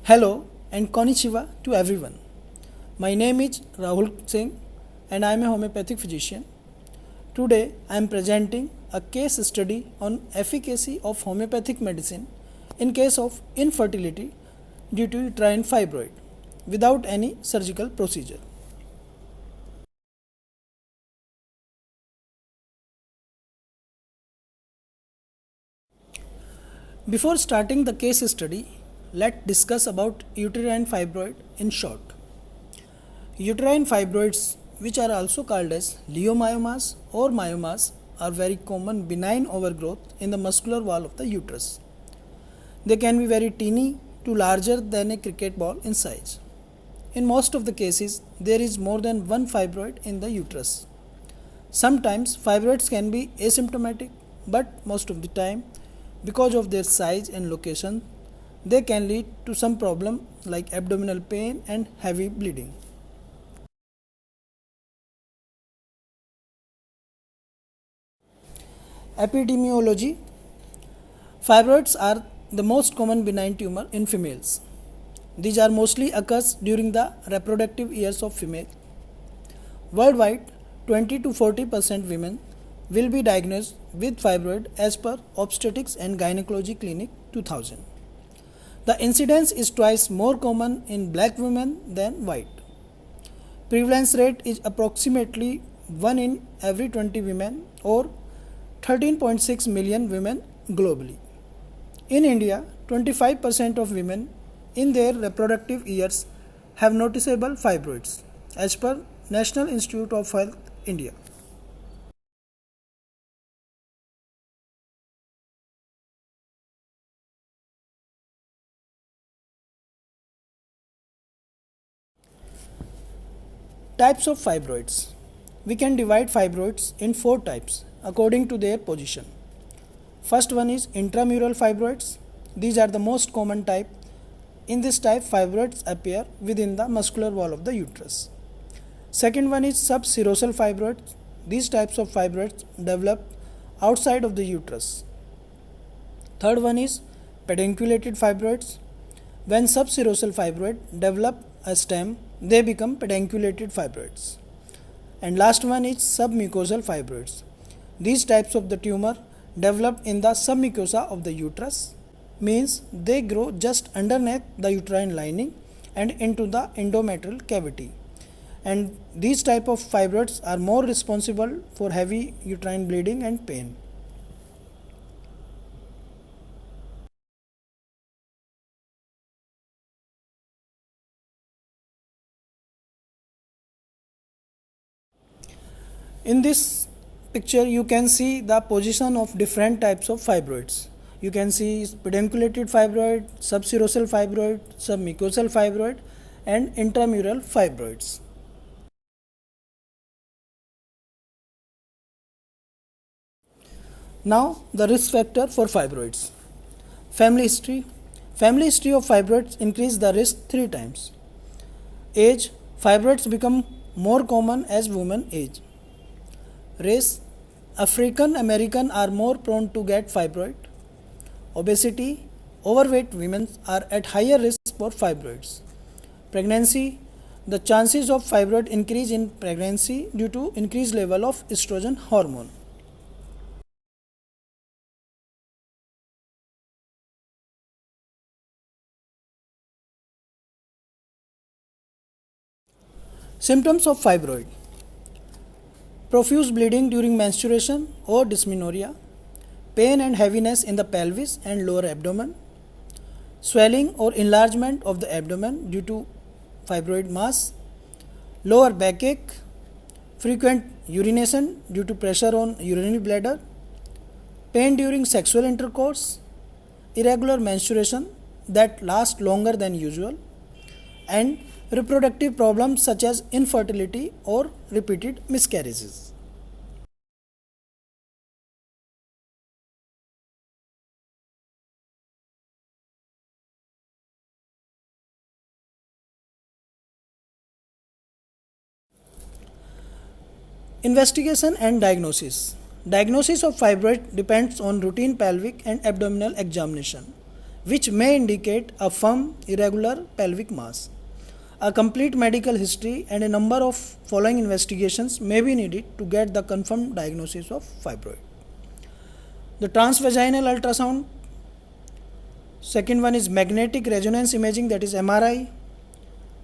Hello and konnichiwa to everyone. My name is Rahul Singh and I am a homeopathic physician. Today I am presenting a case study on efficacy of homeopathic medicine in case of infertility due to uterine fibroid without any surgical procedure. Before starting the case study, let's discuss about uterine fibroid in short. Uterine fibroids, which are also called as leiomyomas or myomas, are very common benign overgrowth in the muscular wall of the uterus. They can be very teeny to larger than a cricket ball in size. In most of the cases, there is more than one fibroid in the uterus. Sometimes fibroids can be asymptomatic, but most of the time, because of their size and location, they can lead to some problem like abdominal pain and heavy bleeding. Epidemiology. Fibroids are the most common benign tumor in females. These are mostly occurs during the reproductive years of female. Worldwide, 20 to 40% women will be diagnosed with fibroid as per Obstetrics and Gynecology Clinic 2000. The incidence is twice more common in black women than white. Prevalence rate is approximately 1 in every 20 women or 13.6 million women globally. In India, 25% of women in their reproductive years have noticeable fibroids as per National Institute of Health, India. Types of fibroids. We can divide fibroids in 4 types according to their position. First one is intramural fibroids. These are the most common type. In this type, fibroids appear within the muscular wall of the uterus. Second one is subserosal fibroids. These types of fibroids develop outside of the uterus. Third one is pedunculated fibroids. When subserosal fibroid develop a stem, they become pedunculated fibroids. And last one is submucosal fibroids. These types of the tumor develop in the submucosa of the uterus, means they grow just underneath the uterine lining and into the endometrial cavity. And these type of fibroids are more responsible for heavy uterine bleeding and pain. In this picture, you can see the position of different types of fibroids. You can see pedunculated fibroid, subserosal fibroid, submucosal fibroid, and intramural fibroids. Now, the risk factor for fibroids. Family history. Family history of fibroids increase the risk 3 times. Age. Fibroids become more common as women age. Race. African American are more prone to get fibroid. Obesity. Overweight women are at higher risk for fibroids. Pregnancy. The chances of fibroid increase in pregnancy due to increased level of estrogen hormone. Symptoms of fibroid. Profuse bleeding during menstruation or dysmenorrhea, pain and heaviness in the pelvis and lower abdomen, swelling or enlargement of the abdomen due to fibroid mass, lower backache, frequent urination due to pressure on urinary bladder, pain during sexual intercourse, irregular menstruation that last longer than usual, and reproductive problems such as infertility or repeated miscarriages. Investigation and diagnosis. Diagnosis of fibroid depends on routine pelvic and abdominal examination which may indicate a firm, irregular pelvic mass. A complete medical history and a number of following investigations may be needed to get the confirmed diagnosis of fibroid. The transvaginal ultrasound. Second one is magnetic resonance imaging, that is MRI.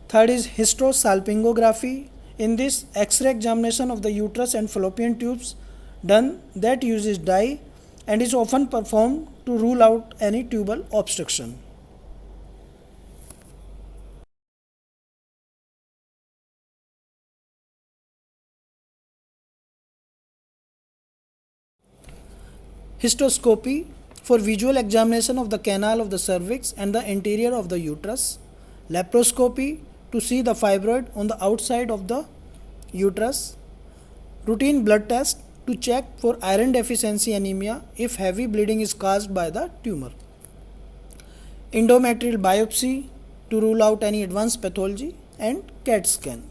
Third is hysterosalpingography. In this, X-ray examination of the uterus and fallopian tubes done that uses dye and is often performed to rule out any tubal obstruction. Histoscopy for visual examination of the canal of the cervix and the interior of the uterus. Laparoscopy to see the fibroid on the outside of the uterus. Routine blood test to check for iron deficiency anemia if heavy bleeding is caused by the tumor. Endometrial biopsy to rule out any advanced pathology, and CAT scan.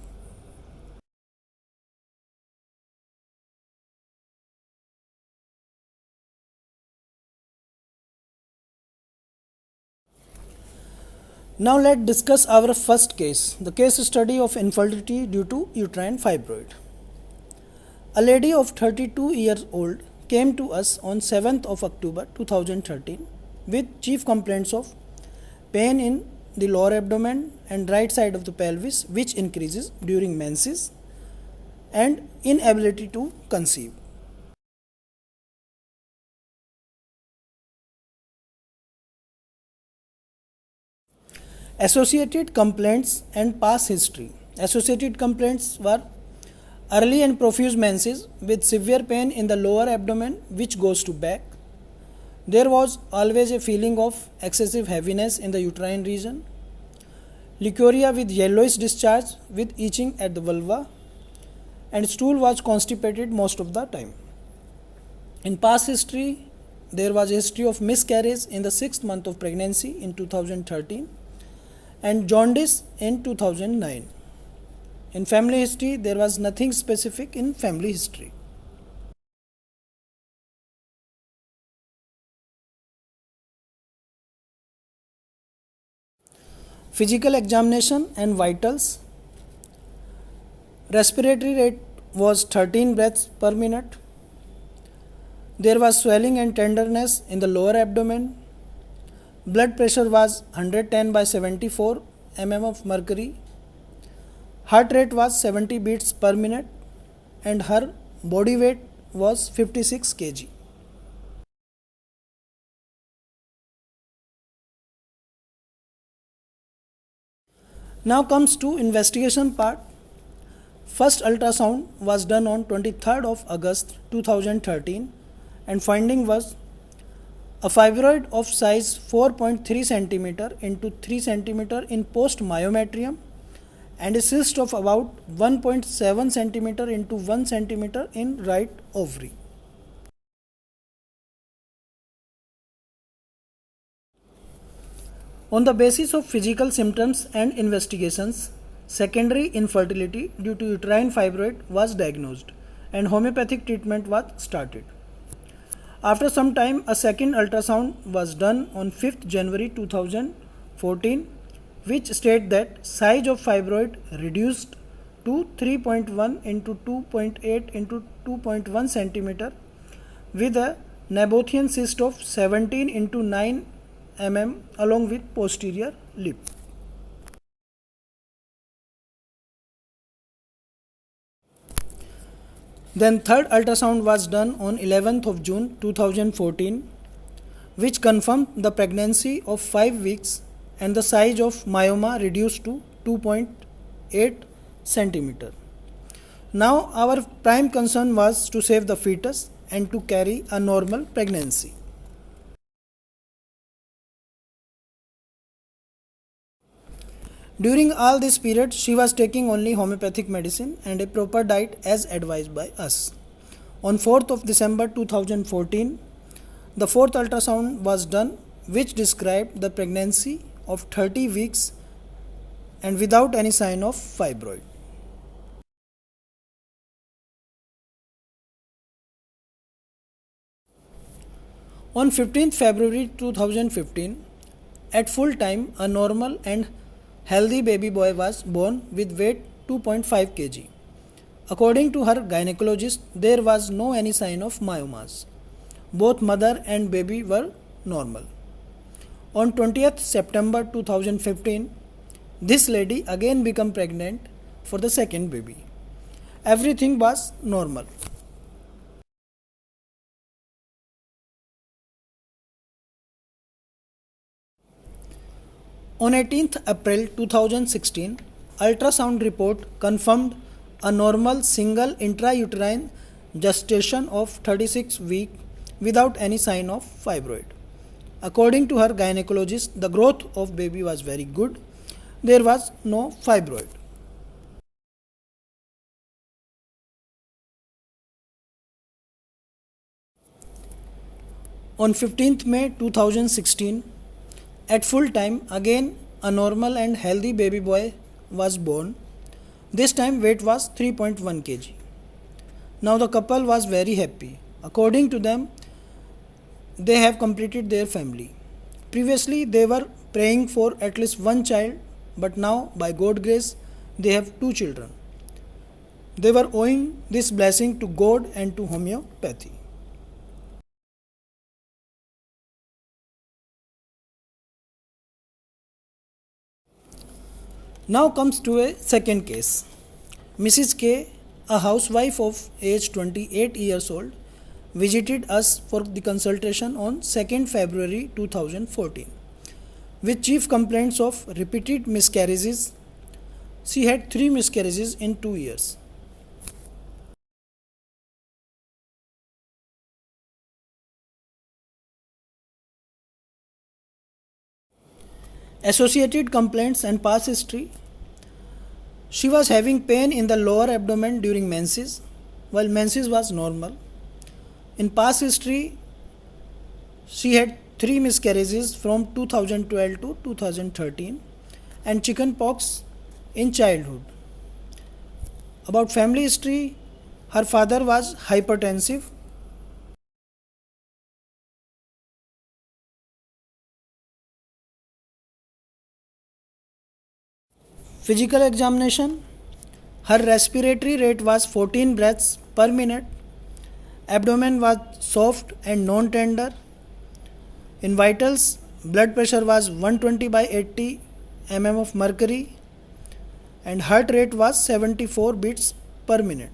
Now let's discuss our first case, the case study of infertility due to uterine fibroid. A lady of 32 years old came to us on 7th of October 2013 with chief complaints of pain in the lower abdomen and right side of the pelvis, which increases during menses, and inability to conceive. Associated complaints and past history. Associated complaints were early and profuse menses with severe pain in the lower abdomen which goes to back. There was always a feeling of excessive heaviness in the uterine region. Leukorrhea with yellowish discharge with itching at the vulva, and stool was constipated most of the time. In past history, there was a history of miscarriage in the 6th month of pregnancy in 2013 and jaundice in 2009. In family history, there was nothing specific in family history. Physical examination and vitals. Respiratory rate was 13 breaths per minute. There was swelling and tenderness in the lower abdomen. Blood pressure was 110 by 74 mm of mercury. Heart rate was 70 beats per minute and her body weight was 56 kg. Now comes to investigation part. First ultrasound was done on 23rd of August 2013 and finding was a fibroid of size 4.3 cm into 3 cm in post myometrium and a cyst of about 1.7 cm into 1 cm in right ovary. On the basis of physical symptoms and investigations, secondary infertility due to uterine fibroid was diagnosed and homeopathic treatment was started. After some time, a second ultrasound was done on 5th January 2014, which stated that size of fibroid reduced to 3.1 into 2.8 into 2.1 cm with a Nabothean cyst of 17 into 9 mm along with posterior lip. Then third ultrasound was done on 11th of June 2014, which confirmed the pregnancy of 5 weeks and the size of myoma reduced to 2.8 cm. Now our prime concern was to save the fetus and to carry a normal pregnancy. During all this period, she was taking only homeopathic medicine and a proper diet as advised by us. On 4th of December 2014, the fourth ultrasound was done, which described the pregnancy of 30 weeks and without any sign of fibroid. On 15th February 2015, At full time, a normal and healthy baby boy was born with weight 2.5 kg. According to her gynecologist, there was no any sign of myomas. Both mother and baby were normal. On 20th September 2015, this lady again became pregnant for the second baby. Everything was normal. On 18th April 2016, ultrasound report confirmed a normal single intrauterine gestation of 36 weeks without any sign of fibroid. According to her gynecologist, the growth of baby was very good. There was no fibroid. On 15th May 2016, at full time, again a normal and healthy baby boy was born. This time weight was 3.1 kg. Now the couple was very happy. According to them, they have completed their family. Previously, they were praying for at least one child, but now, by God's grace, they have two children. They were owing this blessing to God and to homeopathy. Now comes to a second case. Mrs. K, a housewife of age 28 years old, visited us for the consultation on 2nd February 2014 with chief complaints of repeated miscarriages. She had 3 miscarriages in 2 years. Associated complaints and past history. She was having pain in the lower abdomen during menses, while menses was normal. In past history, she had 3 miscarriages from 2012 to 2013 and chicken pox in childhood. About family history, her father was hypertensive. Physical examination, her respiratory rate was 14 breaths per minute. Abdomen was soft and non-tender. In vitals, blood pressure was 120 by 80 mm of mercury and heart rate was 74 beats per minute.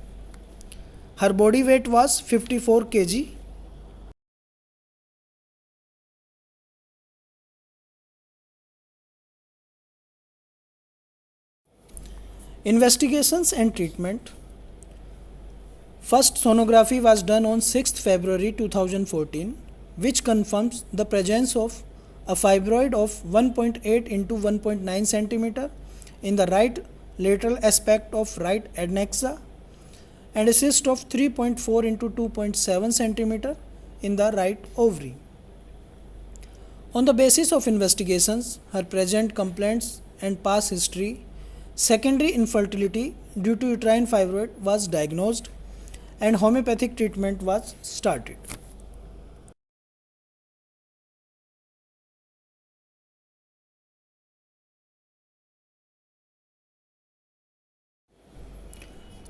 Her body weight was 54 kg. Investigations and treatment. First sonography was done on 6th February 2014, which confirms the presence of a fibroid of 1.8 into 1.9 cm in the right lateral aspect of right adnexa and a cyst of 3.4 into 2.7 cm in the right ovary. On the basis of investigations, her present complaints and past history, secondary infertility due to uterine fibroid was diagnosed and homeopathic treatment was started.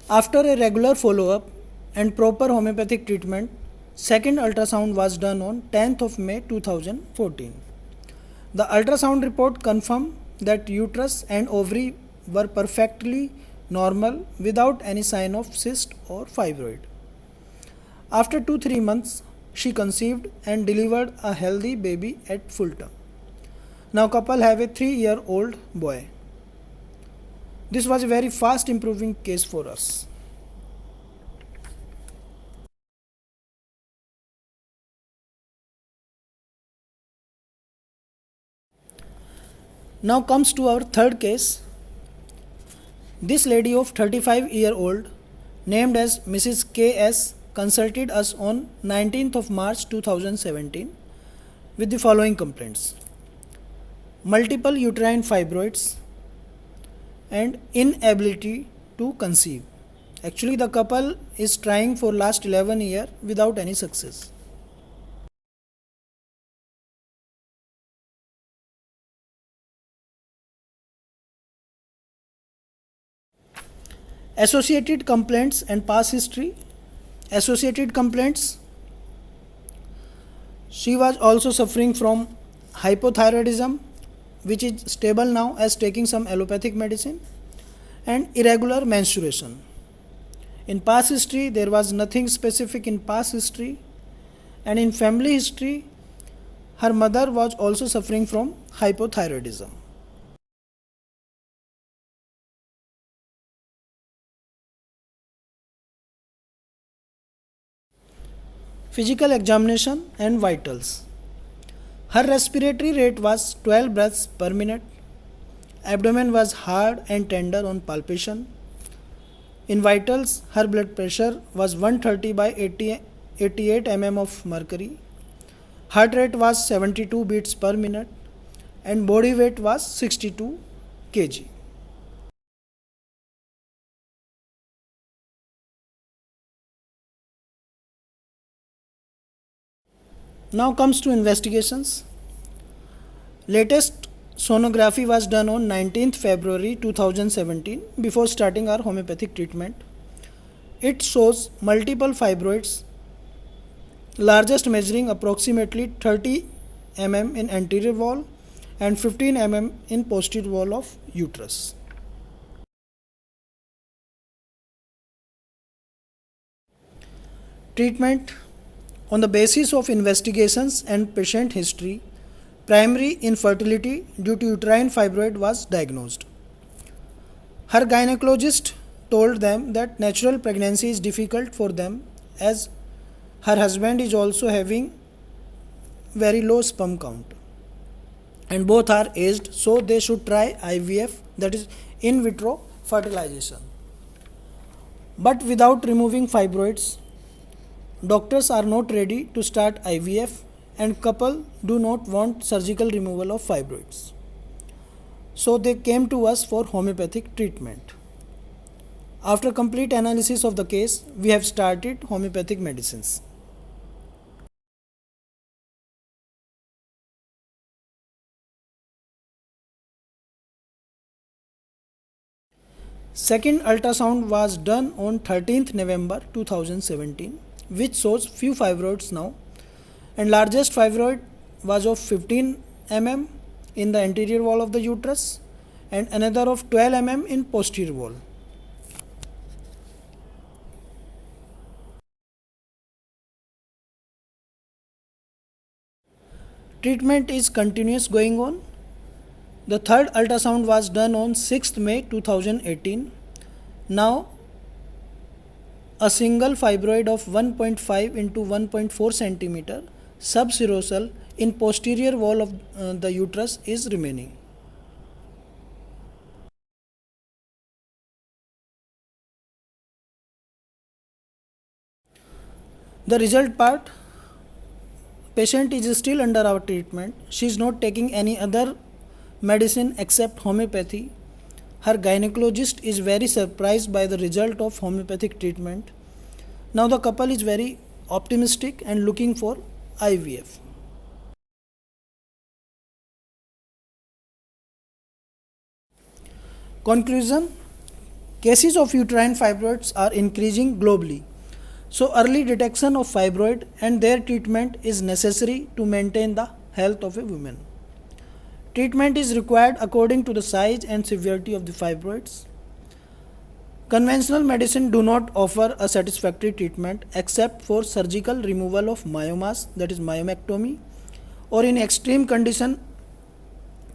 After a regular follow-up and proper homeopathic treatment, second ultrasound was done on 10th of May 2014. The ultrasound report confirmed that uterus and ovary were perfectly normal without any sign of cyst or fibroid. After 2-3 months, she conceived and delivered a healthy baby at full term. Now couple have a 3-year-old boy. This was a very fast improving case for us. Now comes to our third case. This lady of 35-year-old named as Mrs. K.S. consulted us on 19th of March 2017 with the following complaints: multiple uterine fibroids and inability to conceive. Actually, the couple is trying for last 11 years without any success. Associated complaints and past history. Associated complaints. She was also suffering from hypothyroidism, which is stable now as taking some allopathic medicine, and irregular menstruation. In past history, there was nothing specific in past history, and in family history, her mother was also suffering from hypothyroidism. Physical examination and vitals. Her respiratory rate was 12 breaths per minute. Abdomen was hard and tender on palpation. In vitals, her blood pressure was 130 by 88 mm of mercury. Heart rate was 72 beats per minute and body weight was 62 kg. Now comes to investigations. Latest sonography was done on 19th February 2017 before starting our homeopathic treatment. It shows multiple fibroids, largest measuring approximately 30 mm in anterior wall and 15 mm in posterior wall of uterus. Treatment. On the basis of investigations and patient history, primary infertility due to uterine fibroid was diagnosed. Her gynecologist told them that natural pregnancy is difficult for them as her husband is also having very low sperm count and both are aged, so they should try IVF, that is in vitro fertilization. But without removing fibroids, doctors are not ready to start IVF and couple do not want surgical removal of fibroids. So they came to us for homeopathic treatment. After complete analysis of the case, we have started homeopathic medicines. Second ultrasound was done on 13th November 2017, which shows few fibroids now, and largest fibroid was of 15 mm in the anterior wall of the uterus and another of 12 mm in posterior wall. Treatment is continuous going on. The third ultrasound was done on 6th May 2018. Now a single fibroid of 1.5 into 1.4 centimeter subserosal in posterior wall of the uterus is remaining. The result part, patient is still under our treatment. She is not taking any other medicine except homeopathy. Her gynecologist is very surprised by the result of homeopathic treatment. Now the couple is very optimistic and looking for IVF. Conclusion. Cases of uterine fibroids are increasing globally. So early detection of fibroid and their treatment is necessary to maintain the health of a woman. Treatment is required according to the size and severity of the fibroids. Conventional medicine do not offer a satisfactory treatment except for surgical removal of myomas, that is myomectomy, or in extreme condition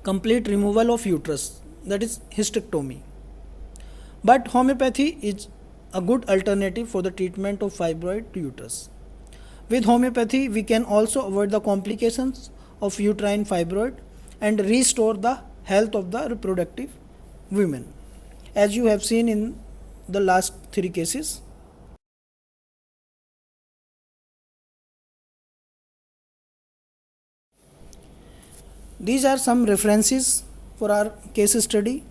complete removal of uterus, that is hysterectomy. But homeopathy is a good alternative for the treatment of fibroid to uterus. With homeopathy, we can also avoid the complications of uterine fibroid and restore the health of the reproductive women, as you have seen in the last 3 cases. These are some references for our case study.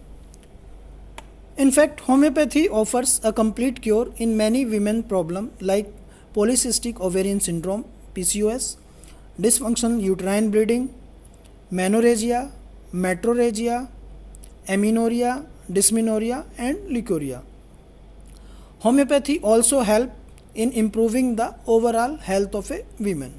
In fact, homeopathy offers a complete cure in many women problems like polycystic ovarian syndrome, PCOS, dysfunctional uterine bleeding, menorrhagia, metrorrhagia, amenorrhea, dysmenorrhea and leukorrhea. Homeopathy also help in improving the overall health of a woman.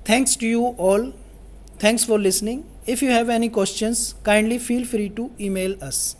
Thanks to you all. Thanks for listening. If you have any questions, kindly feel free to email us.